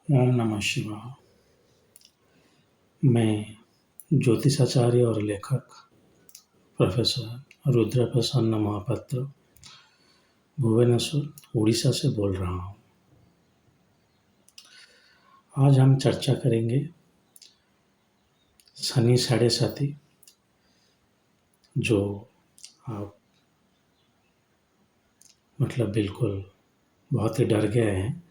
ओम नमः शिवाय। मैं ज्योतिषाचार्य और लेखक प्रोफेसर रुद्र प्रसन्न महापात्र भुवनेश्वर उड़ीसा से बोल रहा हूँ। आज हम चर्चा करेंगे शनि साढ़े साथी, जो आप बिल्कुल बहुत ही डर गए हैं।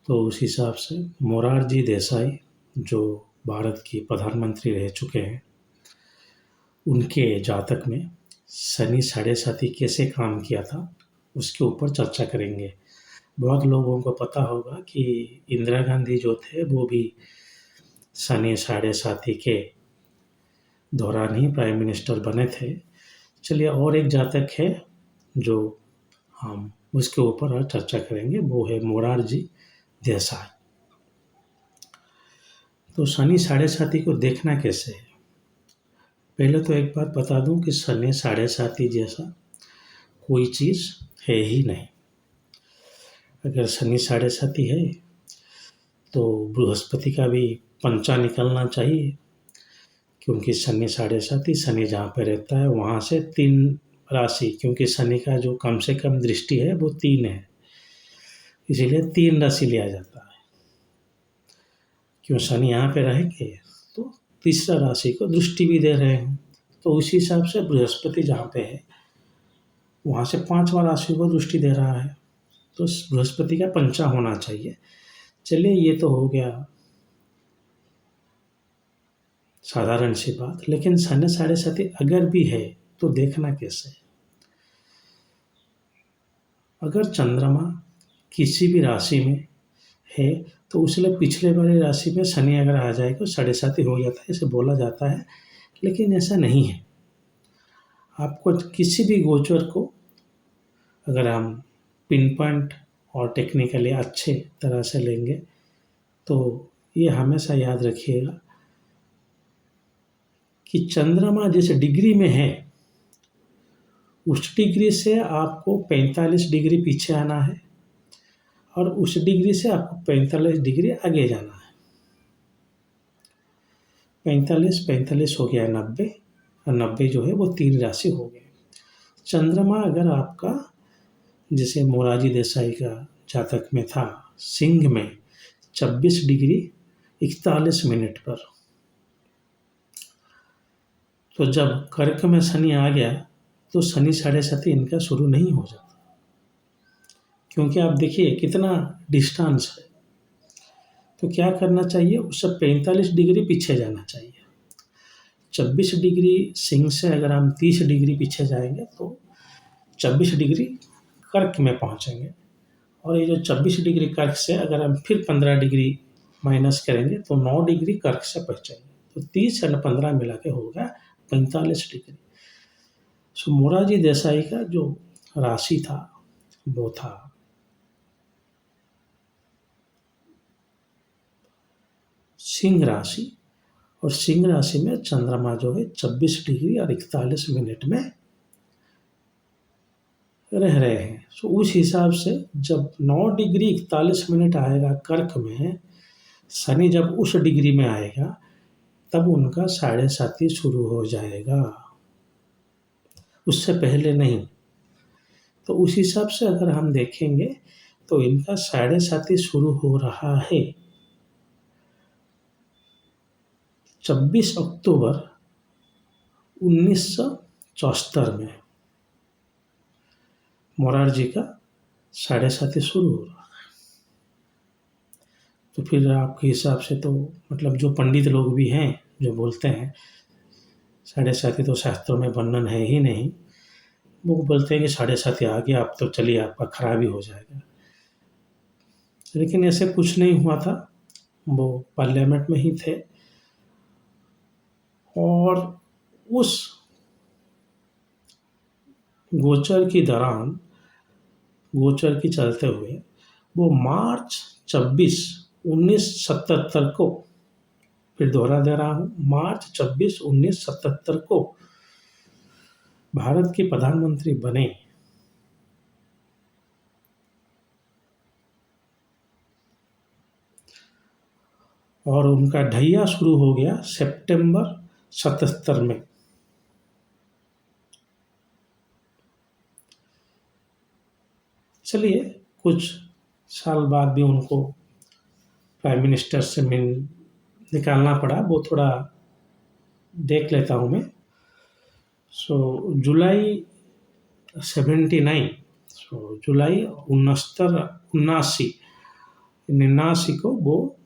तो उस हिसाब से मोरारजी देसाई, जो भारत की प्रधानमंत्री रह चुके हैं, उनके जातक में शनि साढ़े साथी कैसे काम किया था उसके ऊपर चर्चा करेंगे। बहुत लोगों को पता होगा कि इंदिरा गांधी जो थे वो भी शनि साढ़े साथी के दौरान ही प्राइम मिनिस्टर बने थे। चलिए, और एक जातक है जो हम उसके ऊपर आज चर्चा करेंगे, वो है मोरारजी देसाई। तो शनि साढ़े साथी को देखना कैसे है? पहले तो एक बात बता दूं कि शनि साढ़े साथी जैसा कोई चीज़ है ही नहीं। अगर शनि साढ़े साथी है तो बृहस्पति का भी पंचा निकलना चाहिए, क्योंकि शनि साढ़े साथी, शनि जहाँ पे रहता है वहाँ से 3 राशि, क्योंकि शनि का जो कम से कम दृष्टि है वो 3 है, इसीलिए 3 राशि लिया जाता है। क्यों शनि यहाँ पे रहेंगे तो तीसरा राशि को दृष्टि भी दे रहे हैं, तो उसी हिसाब से बृहस्पति जहाँ पे है वहाँ से 5वां राशि को दृष्टि दे रहा है, तो बृहस्पति का पंचा होना चाहिए। चलिए, ये तो हो गया साधारण सी बात। लेकिन शनि साढ़े साथी अगर भी है तो देखना कैसे है? अगर चंद्रमा किसी भी राशि में है तो उसलिए पिछले वाली राशि में शनि अगर आ जाए तो साढ़े साथी हो जाता है, ऐसे बोला जाता है। लेकिन ऐसा नहीं है। आपको किसी भी गोचर को अगर हम पिन पॉइंट और टेक्निकली अच्छे तरह से लेंगे तो ये हमेशा याद रखिएगा कि चंद्रमा जिस डिग्री में है उस डिग्री से आपको 45 डिग्री पीछे आना है और उस डिग्री से आपको 45 डिग्री आगे जाना है। 45 हो गया 90, और 90 जो है वो 3 राशि हो गए। चंद्रमा अगर आपका, जैसे मोरारजी देसाई का जातक में था, सिंह में 26 डिग्री 41 मिनट पर, तो जब कर्क में शनि आ गया तो शनि साढ़े साथी इनका शुरू नहीं हो जाता, क्योंकि आप देखिए कितना डिस्टेंस है। तो क्या करना चाहिए? उससे 45 डिग्री पीछे जाना चाहिए। 26 डिग्री सिंह से अगर हम 30 डिग्री पीछे जाएंगे तो 26 डिग्री कर्क में पहुंचेंगे, और ये जो 26 डिग्री कर्क से अगर हम फिर 15 डिग्री माइनस करेंगे तो 9 डिग्री कर्क से पहुंचेंगे, तो 30 और 15 मिला के होगा 45 डिग्री। सो मोरारजी देसाई का जो राशि था वो था सिंह राशि, और सिंह राशि में चंद्रमा जो है 26 डिग्री और 41 मिनट में रह रहे हैं। सो उस हिसाब से जब 9 डिग्री 41 मिनट आएगा कर्क में, शनि जब उस डिग्री में आएगा तब उनका साढ़े साथी शुरू हो जाएगा, उससे पहले नहीं। तो उस हिसाब से अगर हम देखेंगे तो इनका साढ़े साथी शुरू हो रहा है 26 अक्टूबर 1974 में। मोरारजी का साढ़े साथी शुरू हो रहा है। तो फिर आपके हिसाब से तो जो पंडित लोग भी हैं जो बोलते हैं साढ़े साथी तो शास्त्रों में वर्णन है ही नहीं, वो बोलते हैं कि साढ़े साथी आ गया अब तो चलिए आपका खराब ही हो जाएगा। लेकिन ऐसे कुछ नहीं हुआ था। वो पार्लियामेंट में ही थे, और उस गोचर की दौरान, गोचर की चलते हुए, वो मार्च 26 1977 को, फिर दोहरा दे रहा हूँ, मार्च 26 1977 को भारत के प्रधानमंत्री बने। और उनका ढैया शुरू हो गया सितंबर 77 में। चलिए, कुछ साल बाद भी उनको प्राइम मिनिस्टर से निकालना पड़ा, वो थोड़ा देख लेता हूँ मैं। जुलाई 79, जुलाई 79 को वो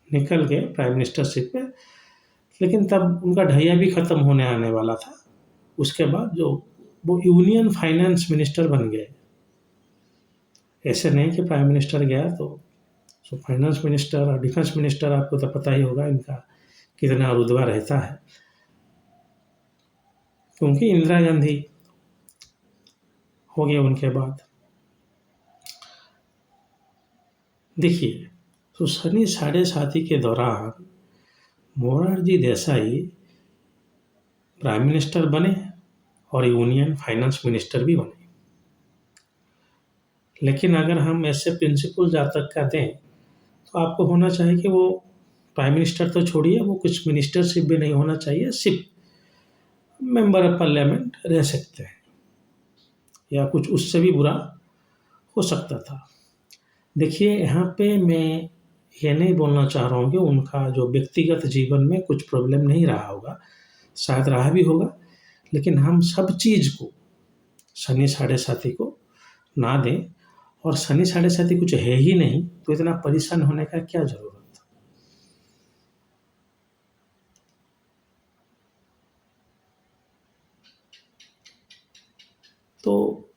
निकल गए प्राइम मिनिस्टरशिप पे। लेकिन तब उनका ढैया भी ख़त्म होने आने वाला था। उसके बाद जो वो यूनियन फाइनेंस मिनिस्टर बन गए। ऐसे नहीं कि प्राइम मिनिस्टर गया तो फाइनेंस मिनिस्टर और डिफेंस मिनिस्टर, आपको तो पता ही होगा इनका कितना रुतबा रहता है, क्योंकि इंदिरा गांधी हो गए उनके बाद। देखिए, तो सनी साढ़े साथी के दौरान मोरारजी देसाई प्राइम मिनिस्टर बने और यूनियन फाइनेंस मिनिस्टर भी बने। लेकिन अगर हम ऐसे प्रिंसिपल जातक का दें तो आपको होना चाहिए कि वो प्राइम मिनिस्टर तो छोड़िए, वो कुछ मिनिस्टरशिप भी नहीं होना चाहिए, सिर्फ मेंबर ऑफ पार्लियामेंट रह सकते हैं, या कुछ उससे भी बुरा हो सकता था। देखिए, यहाँ पे मैं ये नहीं बोलना चाह रहा हूँ कि उनका जो व्यक्तिगत जीवन में कुछ प्रॉब्लम नहीं रहा होगा, शायद रहा भी होगा, लेकिन हम सब चीज़ को सनी साढ़े साथी को ना दें। और सनी साढ़े साथी कुछ है ही नहीं तो इतना परेशान होने का क्या जरूरत था। तो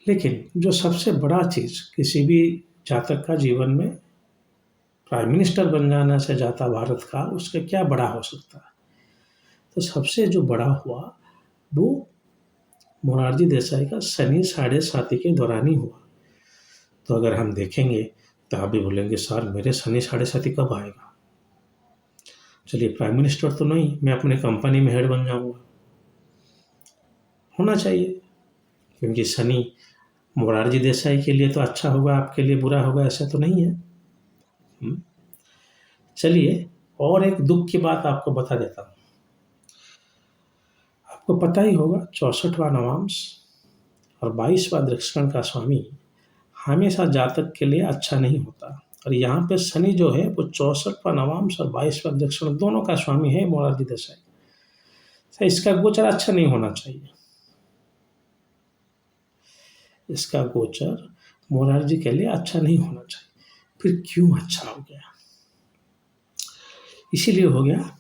लेकिन जो सबसे बड़ा चीज़ किसी भी जातक का जीवन में प्राइम मिनिस्टर बन जाने से जाता भारत का, उसका क्या बड़ा हो सकता है। तो सबसे जो बड़ा हुआ वो मोरारजी देसाई का सनी साढ़े साथी के दौरान ही हुआ। तो अगर हम देखेंगे तो आप भी बोलेंगे सर मेरे सनी साढ़े साथी कब आएगा। चलिए, प्राइम मिनिस्टर तो नहीं, मैं अपने कंपनी में हेड बन जाऊंगा, होना चाहिए। क्योंकि सनी मोरारजी देसाई के लिए तो अच्छा होगा, आपके लिए बुरा होगा, ऐसा तो नहीं है। हम्म। चलिए, और एक दुख की बात आपको बता देता हूँ। आपको पता ही होगा 64वां नवांश और 22वां दक्षिण का स्वामी हमेशा जातक के लिए अच्छा नहीं होता। और यहाँ पे शनि जो है वो 64वां नवांश और 22वां दक्षिण दोनों का स्वामी है मोरारजी देसाई। तो इसका गोचर अच्छा नहीं होना चाहिए। इसका गोचर मोरारजी के लिए अच्छा नहीं होना चाहिए। फिर क्यों अच्छा हो गया? इसीलिए हो गया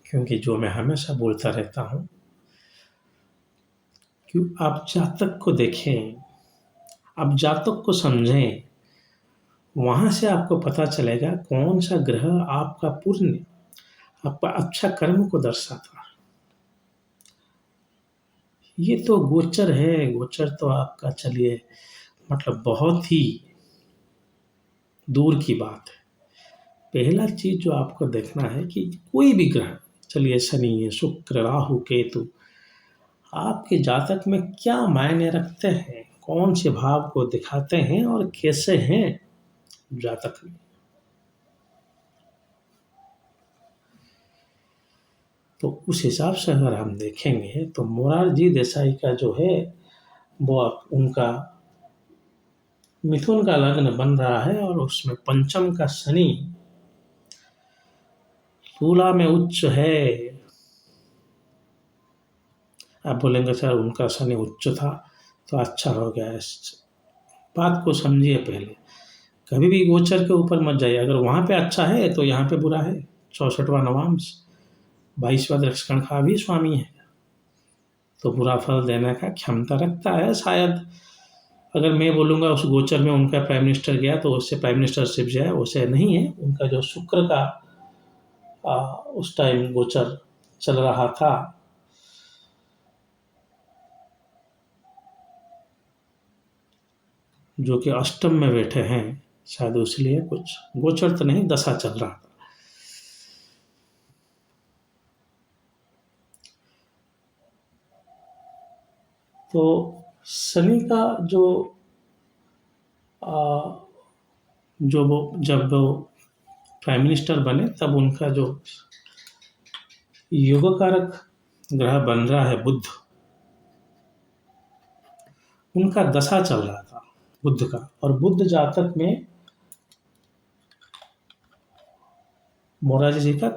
क्योंकि जो मैं हमेशा बोलता रहता हूँ कि आप जातक को देखें, आप जातक को समझें, वहाँ से आपको पता चलेगा कौन सा ग्रह आपका पुण्य, आपका अच्छा कर्म को दर्शाता है। ये तो गोचर है, गोचर तो आपका चलिए मतलब बहुत ही दूर की बात है। पहला चीज जो आपको देखना है कि कोई भी ग्रह, चलिए शनि, शुक्र, राहु, केतु, आपके जातक में क्या मायने रखते हैं, कौन से भाव को दिखाते हैं और कैसे हैं जातक में। तो उस हिसाब से अगर हम देखेंगे तो मोरारजी देसाई का जो है वो उनका मिथुन का लग्न बन रहा है और उसमें पंचम का शनि तुला में उच्च है। आप बोलेंगे सर उनका शनि उच्च था तो अच्छा हो गया। इस बात को समझिए पहले, कभी भी गोचर के ऊपर मत जाइए। अगर वहाँ पे अच्छा है तो यहाँ पे बुरा है। 64वां नवांश 22वां दक्षिण का भी स्वामी है तो बुरा फल देने का क्षमता रखता है शायद। अगर मैं बोलूँगा उस गोचर में उनका प्राइम मिनिस्टर गया तो उससे प्राइम मिनिस्टरशिप जो है उसे नहीं है। उनका जो शुक्र का उस टाइम गोचर चल रहा था, जो कि अष्टम में बैठे हैं, शायद इसलिए कुछ गोचर तो नहीं, दशा चल रहा था। तो शनि का जो जब वो प्राइम मिनिस्टर बने तब उनका जो योगकारक ग्रह बन रहा है बुध, उनका दशा चल रहा था बुध का, और बुध जातक में मोरारी जी का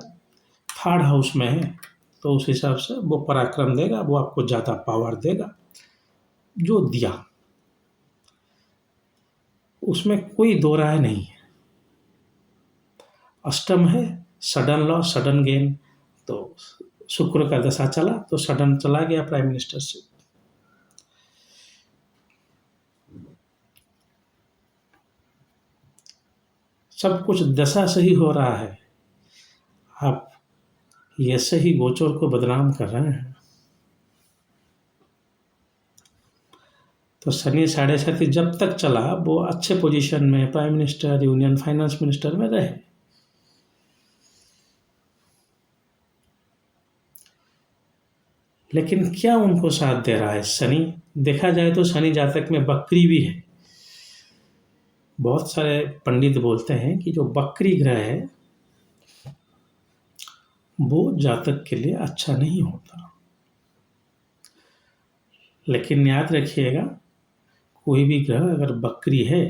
3rd हाउस में है, तो उस हिसाब से वो पराक्रम देगा, वो आपको ज़्यादा पावर देगा। जो दिया उसमें कोई दो राय नहीं है। अष्टम है, सडन लॉस सडन गेन, तो शुक्र का दशा चला तो सडन चला गया प्राइम मिनिस्टर से। सब कुछ दशा से ही हो रहा है, आप ऐसे ही गोचर को बदनाम कर रहे हैं। तो शनि 7.5 जब तक चला वो अच्छे पोजीशन में prime minister, union finance minister में रहे। लेकिन क्या उनको साथ दे रहा है शनि? देखा जाए तो शनि जातक में बकरी भी है। बहुत सारे पंडित बोलते हैं कि जो बकरी ग्रह है वो जातक के लिए अच्छा नहीं होता। लेकिन याद रखिएगा, कोई भी ग्रह अगर बकरी है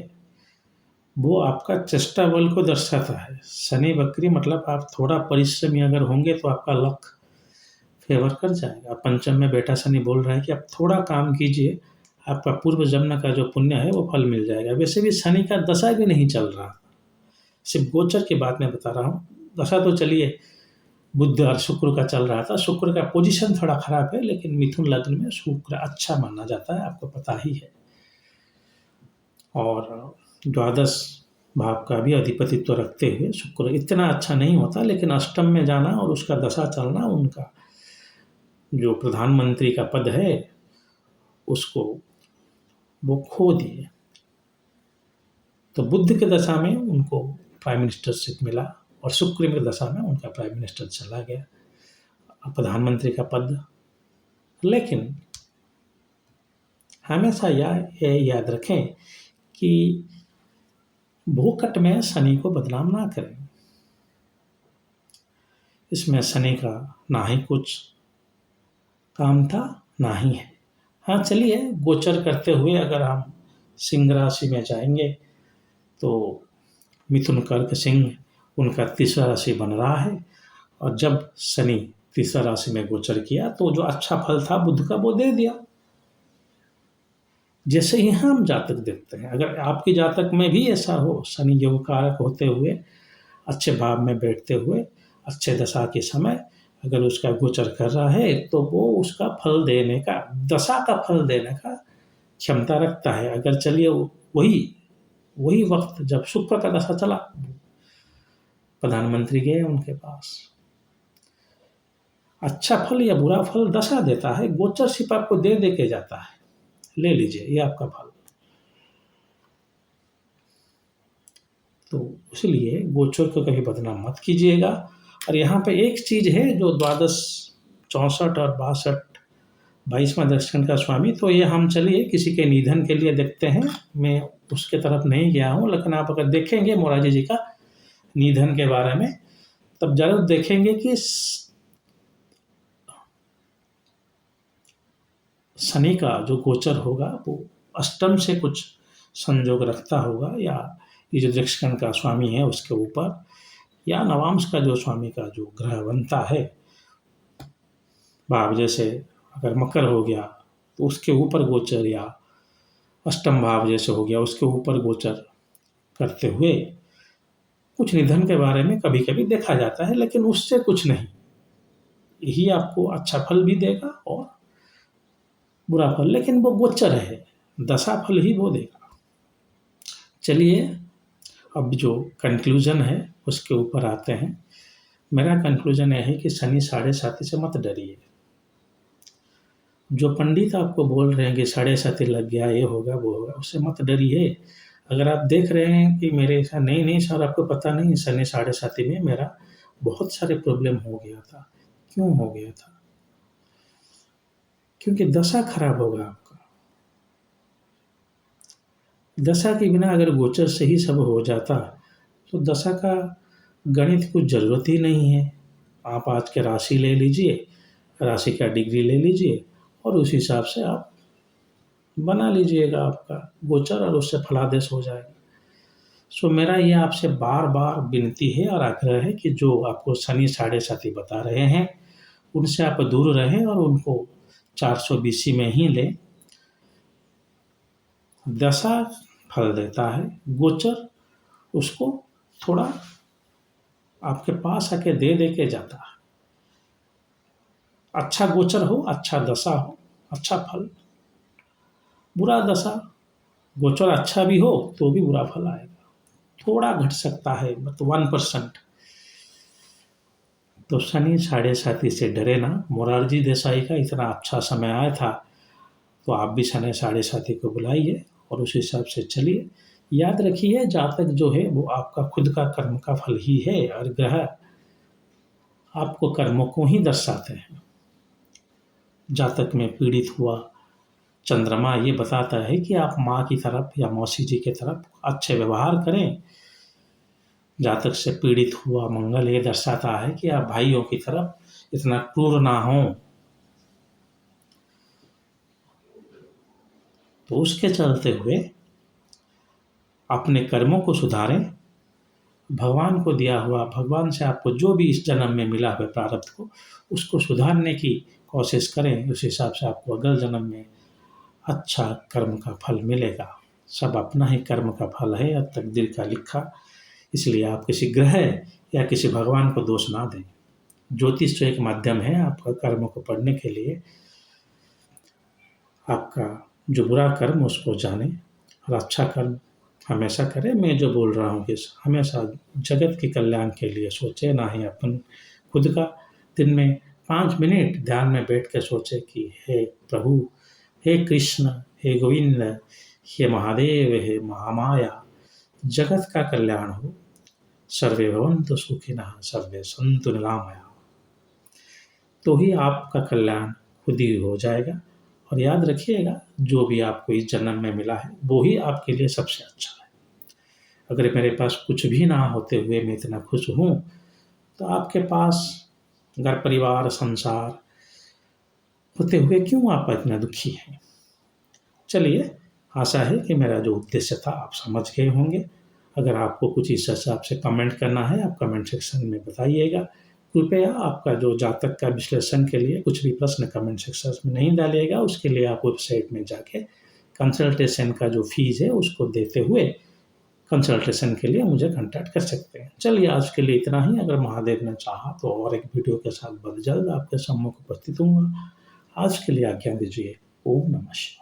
वो आपका चेष्टा बल को दर्शाता है। शनि बकरी मतलब आप थोड़ा परिश्रमी अगर होंगे तो आपका लक फेवर कर जाएगा। पंचम में बेटा शनि बोल रहा है कि आप थोड़ा काम कीजिए, आपका पूर्व जन्म का जो पुण्य है वो फल मिल जाएगा। वैसे भी शनि का दशा भी नहीं चल रहा, सिर्फ गोचर की बात मैं बता रहा हूँ। दशा तो चलिए बुध और शुक्र का चल रहा था। शुक्र का पोजीशन थोड़ा खराब है, लेकिन मिथुन लग्न में शुक्र अच्छा माना जाता है, आपको पता ही है। और द्वादश भाव का भी अधिपतित्व रखते हुए शुक्र इतना अच्छा नहीं होता, लेकिन अष्टम में जाना और उसका दशा चलना, उनका जो प्रधानमंत्री का पद है उसको वो खो दिए। तो बुध के दशा में उनको प्राइम मिनिस्टरशिप मिला और शुक्र की दशा में उनका प्राइम मिनिस्टर चला गया, प्रधानमंत्री का पद। लेकिन हमेशा याद रखें कि भूकट में शनि को बदनाम ना करें। इसमें शनि का ना ही कुछ काम था ना ही है। हाँ चलिए, गोचर करते हुए अगर हम सिंह राशि में जाएंगे तो मिथुन कर्क सिंह उनका तीसरा राशि बन रहा है, और जब शनि तीसरा राशि में गोचर किया तो जो अच्छा फल था बुध का वो दे दिया। जैसे ही हम जातक देखते हैं, अगर आपकी जातक में भी ऐसा हो, शनि योग कारक होते हुए अच्छे भाव में बैठते हुए अच्छे दशा के समय अगर उसका गोचर कर रहा है तो वो उसका फल देने का, दशा का फल देने का क्षमता रखता है। अगर चलिए वही वक्त जब शुक्र का दशा चला, प्रधानमंत्री गए उनके पास। अच्छा फल या बुरा फल दशा देता है, गोचर सिर्फ आपको दे के जाता है, ले लीजिए ये आपका फल। तो इसलिए गोचर को कभी बदनाम मत कीजिएगा। और यहाँ पे एक चीज है जो द्वादश 64 और 62 22वां दर्शन का स्वामी, तो ये हम चलिए किसी के निधन के लिए देखते हैं। मैं उसके तरफ नहीं गया हूँ, लेकिन आप अगर देखेंगे मोरारी जी का निधन के बारे में तब जरूर देखेंगे कि शनि का जो गोचर होगा वो अष्टम से कुछ संयोग रखता होगा, या ये जो दक्षिण का स्वामी है उसके ऊपर, या नवांश का जो स्वामी का जो ग्रह बनता है भाव, जैसे अगर मकर हो गया तो उसके ऊपर गोचर, या अष्टम भाव जैसे हो गया उसके ऊपर गोचर करते हुए कुछ निधन के बारे में कभी कभी देखा जाता है, लेकिन उससे कुछ नहीं। यही आपको अच्छा फल भी देगा और बुरा फल, लेकिन वो गोचर है, दशा फल ही वो देगा। चलिए अब जो कंक्लूजन है उसके ऊपर आते हैं। मेरा कंक्लूजन यह है कि शनि 7.5 से मत डरिए। जो पंडित आपको बोल रहे हैं कि 7.5 लग गया, ये होगा वो होगा, उससे मत डरिए। अगर आप देख रहे हैं कि मेरे ऐसा नहीं सर, आपको पता नहीं शनि 7.5 में मेरा बहुत सारे प्रॉब्लम हो गया था। क्यों हो गया था? क्योंकि दशा खराब होगा आपका। दशा के बिना अगर गोचर से ही सब हो जाता तो दशा का गणित कुछ ज़रूरत ही नहीं है। आप आज के राशि ले लीजिए, राशि का डिग्री ले लीजिए और उस हिसाब से आप बना लीजिएगा आपका गोचर और उससे फलादेश हो जाएगा। सो मेरा ये आपसे बार बार विनती है और आग्रह है कि जो आपको शनि साढ़े साथी बता रहे हैं उनसे आप दूर रहें और उनको 420 में ही लें। दशा फल देता है, गोचर उसको थोड़ा आपके पास आके दे दे के जाता है। अच्छा गोचर हो, अच्छा दशा हो, अच्छा फल। बुरा दशा गोचर अच्छा भी हो तो भी बुरा फल आएगा, थोड़ा घट सकता है, मतलब 1%। तो शनि साढ़े साथी से डरे ना। मोरारजी देसाई का इतना अच्छा समय आया था, तो आप भी शनि साढ़े साथी को बुलाइए और उस हिसाब से चलिए। याद रखिए जातक जो है वो आपका खुद का कर्म का फल ही है और ग्रह आपको कर्मों को ही दर्शाते हैं। जातक में पीड़ित हुआ चंद्रमा ये बताता है कि आप माँ की तरफ या मौसी जी की तरफ अच्छे व्यवहार करें। जातक से पीड़ित हुआ मंगल ये दर्शाता है कि आप भाइयों की तरफ इतना क्रूर ना हो। तो उसके चलते हुए अपने कर्मों को सुधारें। भगवान को दिया हुआ, भगवान से आपको जो भी इस जन्म में मिला हुआ प्रारब्ध को उसको सुधारने की कोशिश करें। उस हिसाब से आपको अगले जन्म में अच्छा कर्म का फल मिलेगा। सब अपना ही कर्म का फल है या तकदीर का लिखा, इसलिए आप किसी ग्रह या किसी भगवान को दोष ना दें। ज्योतिष तो एक माध्यम है आपका कर्म को पढ़ने के लिए। आपका जो बुरा कर्म उसको जाने और अच्छा कर्म हमेशा करें। मैं जो बोल रहा हूँ कि हमेशा जगत के कल्याण के लिए सोचे, ना ही अपन खुद का। दिन में 5 मिनट ध्यान में बैठ के सोचे कि हे प्रभु, हे कृष्ण, हे गोविंद, हे महादेव, हे महामाया, जगत का कल्याण हो। सर्वे भवन्तु सुखिनः, सर्वे सन्तु निरामया। तो ही आपका कल्याण खुद ही हो जाएगा। और याद रखिएगा जो भी आपको इस जन्म में मिला है वो ही आपके लिए सबसे अच्छा है। अगर मेरे पास कुछ भी ना होते हुए मैं इतना खुश हूँ, तो आपके पास घर परिवार संसार होते हुए क्यों आप इतना दुखी हैं। चलिए, आशा है कि मेरा जो उद्देश्य था आप समझ गए होंगे। अगर आपको कुछ इस हिसाब से कमेंट करना है आप कमेंट सेक्शन में बताइएगा। कृपया आपका जो जातक का विश्लेषण के लिए कुछ भी प्रश्न कमेंट सेक्शन में नहीं डालिएगा। उसके लिए आप वेबसाइट में जाके कंसल्टेशन का जो फीस है उसको देते हुए कंसल्टेशन के लिए मुझे कांटेक्ट कर सकते हैं। चलिए, आज के लिए इतना ही। अगर महादेव ने चाहा तो और एक वीडियो के साथ बहुत जल्द आपके सम्मुख उपस्थित हूँगा। आज के लिए आज्ञा दीजिए। ओम नमः शिवाय।